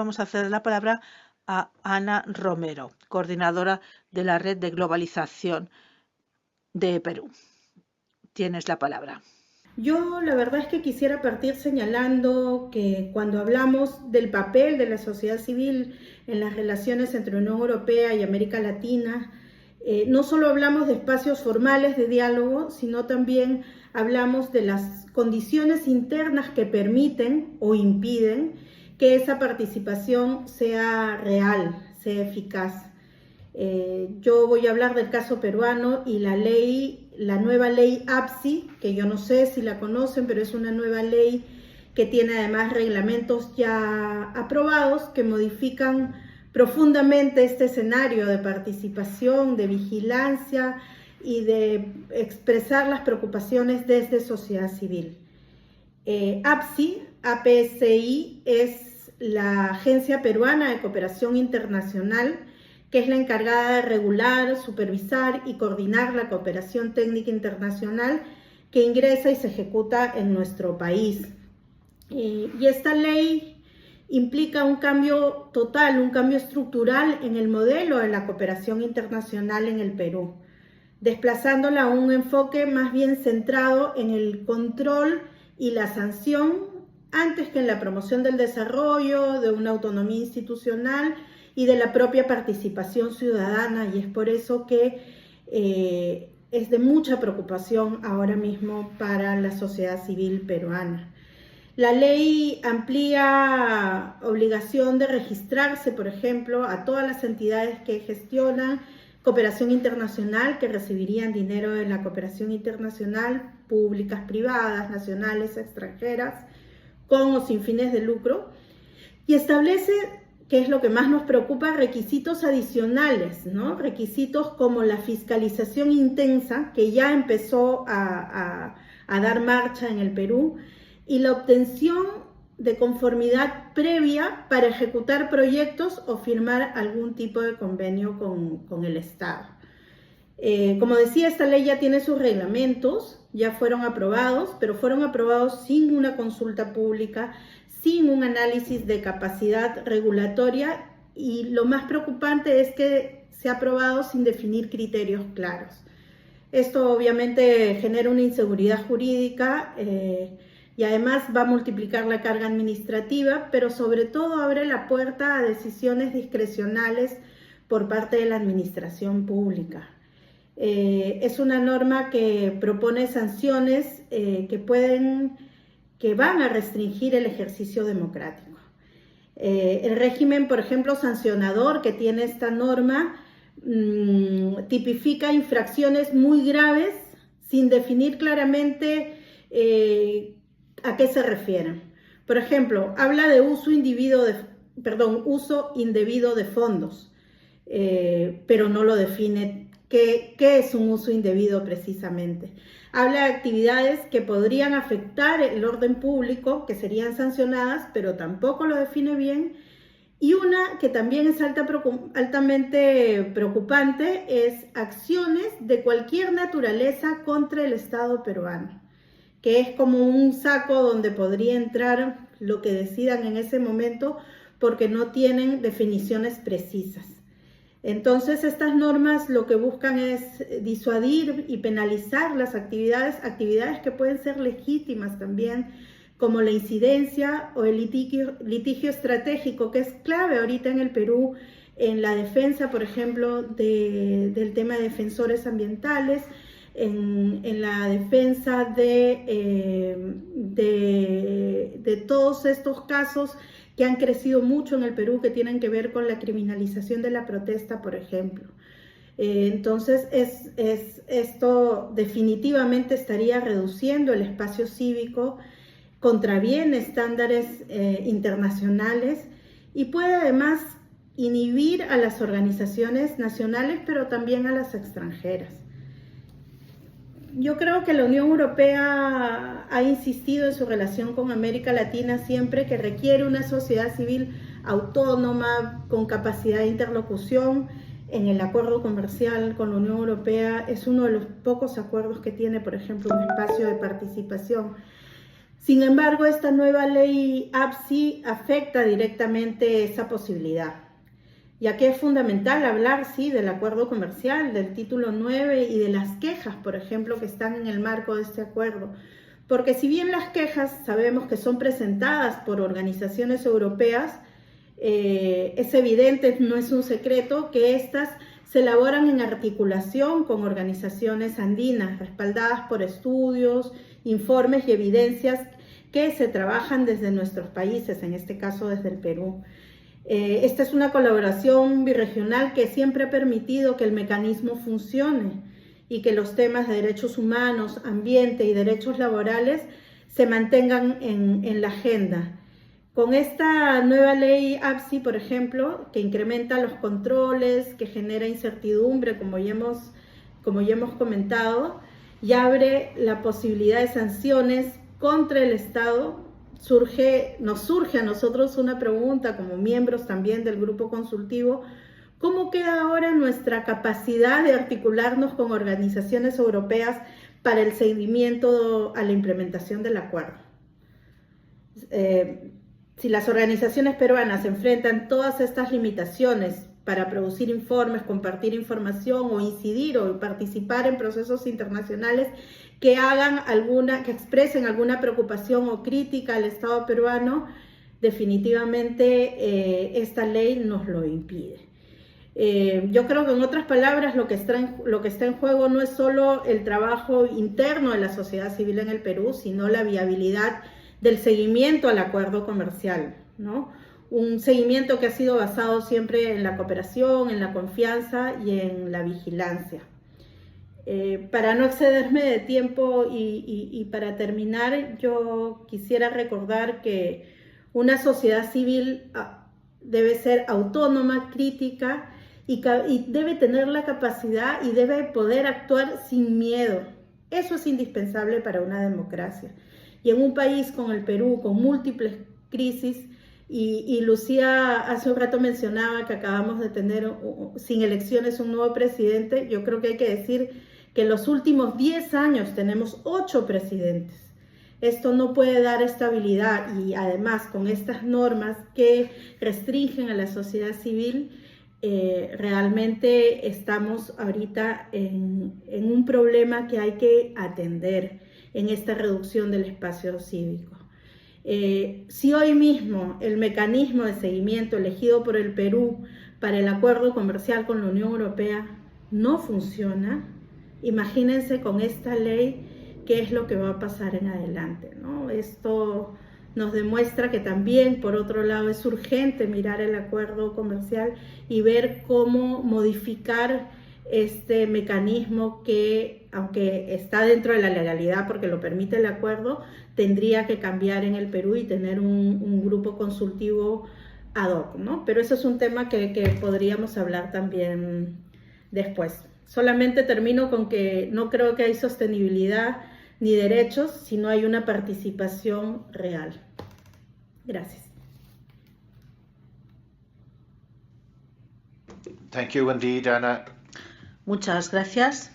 Vamos a ceder la palabra a Ana Romero, coordinadora de la Red de Globalización de Perú. Tienes la palabra. Yo la verdad es que quisiera partir señalando que cuando hablamos del papel de la sociedad civil en las relaciones entre Unión Europea y América Latina, no solo hablamos de espacios formales de diálogo, sino también hablamos de las condiciones internas que permiten o impiden que esa participación sea real, sea eficaz. Yo voy a hablar del caso peruano y la nueva ley APSI, que yo no sé si la conocen, pero es una nueva ley que tiene además reglamentos ya aprobados que modifican profundamente este escenario de participación, de vigilancia y de expresar las preocupaciones desde sociedad civil. APSI es la Agencia Peruana de Cooperación Internacional, que es la encargada de regular, supervisar y coordinar la cooperación técnica internacional que ingresa y se ejecuta en nuestro país. Y esta ley implica un cambio total, un cambio estructural en el modelo de la cooperación internacional en el Perú, desplazándola a un enfoque más bien centrado en el control y la sanción antes que en la promoción del desarrollo, de una autonomía institucional y de la propia participación ciudadana, y es por eso que es de mucha preocupación ahora mismo para la sociedad civil peruana. La ley amplía obligación de registrarse, por ejemplo, a todas las entidades que gestionan cooperación internacional, que recibirían dinero de la cooperación internacional, públicas, privadas, nacionales, extranjeras, con o sin fines de lucro, y establece, que es lo que más nos preocupa, requisitos adicionales, ¿no? Requisitos como la fiscalización intensa, que ya empezó a dar marcha en el Perú, y la obtención de conformidad previa para ejecutar proyectos o firmar algún tipo de convenio con el Estado. Como decía, esta ley ya tiene sus reglamentos, ya fueron aprobados, pero fueron aprobados sin una consulta pública, sin un análisis de capacidad regulatoria, y lo más preocupante es que se ha aprobado sin definir criterios claros. Esto obviamente genera una inseguridad jurídica y además va a multiplicar la carga administrativa, pero sobre todo abre la puerta a decisiones discrecionales por parte de la administración pública. Es una norma que propone sanciones que van a restringir el ejercicio democrático. El régimen, por ejemplo, sancionador que tiene esta norma tipifica infracciones muy graves sin definir claramente a qué se refieren. Por ejemplo, habla de uso indebido de fondos, pero no lo define qué es un uso indebido precisamente. Habla de actividades que podrían afectar el orden público, que serían sancionadas, pero tampoco lo define bien. Y una que también es altamente preocupante es acciones de cualquier naturaleza contra el Estado peruano, que es como un saco donde podría entrar lo que decidan en ese momento, porque no tienen definiciones precisas. Entonces, estas normas lo que buscan es disuadir y penalizar las actividades que pueden ser legítimas también, como la incidencia o el litigio estratégico, que es clave ahorita en el Perú en la defensa, por ejemplo, del tema de defensores ambientales, en la defensa de todos estos casos que han crecido mucho en el Perú, que tienen que ver con la criminalización de la protesta, por ejemplo. Entonces, esto definitivamente estaría reduciendo el espacio cívico, contraviene estándares internacionales y puede además inhibir a las organizaciones nacionales, pero también a las extranjeras. Yo creo que la Unión Europea ha insistido en su relación con América Latina siempre que requiere una sociedad civil autónoma, con capacidad de interlocución. En el acuerdo comercial con la Unión Europea es uno de los pocos acuerdos que tiene, por ejemplo, un espacio de participación. Sin embargo, esta nueva ley APSI afecta directamente esa posibilidad, ya que es fundamental hablar, sí, del acuerdo comercial, del título 9 y de las quejas, por ejemplo, que están en el marco de este acuerdo. Porque si bien las quejas sabemos que son presentadas por organizaciones europeas, es evidente, no es un secreto, que estas se elaboran en articulación con organizaciones andinas, respaldadas por estudios, informes y evidencias que se trabajan desde nuestros países, en este caso desde el Perú. Esta es una colaboración birregional que siempre ha permitido que el mecanismo funcione y que los temas de derechos humanos, ambiente y derechos laborales se mantengan en la agenda. Con esta nueva ley APSI, por ejemplo, que incrementa los controles, que genera incertidumbre, como ya hemos comentado, y abre la posibilidad de sanciones contra el Estado, nos surge a nosotros una pregunta como miembros también del grupo consultivo: ¿cómo queda ahora nuestra capacidad de articularnos con organizaciones europeas para el seguimiento a la implementación del acuerdo? Si las organizaciones peruanas enfrentan todas estas limitaciones para producir informes, compartir información o incidir o participar en procesos internacionales que expresen alguna preocupación o crítica al Estado peruano, definitivamente esta ley nos lo impide. Yo creo que, en otras palabras, lo que está en juego no es solo el trabajo interno de la sociedad civil en el Perú, sino la viabilidad del seguimiento al acuerdo comercial, ¿no? Un seguimiento que ha sido basado siempre en la cooperación, en la confianza y en la vigilancia. Para no excederme de tiempo y para terminar, yo quisiera recordar que una sociedad civil debe ser autónoma, crítica y debe tener la capacidad y debe poder actuar sin miedo. Eso es indispensable para una democracia. Y en un país como el Perú, con múltiples crisis, y Lucía hace un rato mencionaba que acabamos de tener sin elecciones un nuevo presidente, yo creo que hay que decir que en los últimos 10 años tenemos 8 presidentes. Esto no puede dar estabilidad, y además con estas normas que restringen a la sociedad civil, realmente estamos ahorita en un problema que hay que atender en esta reducción del espacio cívico. Si hoy mismo el mecanismo de seguimiento elegido por el Perú para el acuerdo comercial con la Unión Europea no funciona, imagínense con esta ley qué es lo que va a pasar en adelante, ¿no? Esto nos demuestra que también, por otro lado, es urgente mirar el acuerdo comercial y ver cómo modificar este mecanismo que, aunque está dentro de la legalidad porque lo permite el acuerdo, tendría que cambiar en el Perú y tener un grupo consultivo ad hoc, ¿no? Pero eso es un tema que podríamos hablar también después. Solamente termino con que no creo que hay sostenibilidad ni derechos si no hay una participación real. Gracias. Thank you indeed, Anna. Muchas gracias.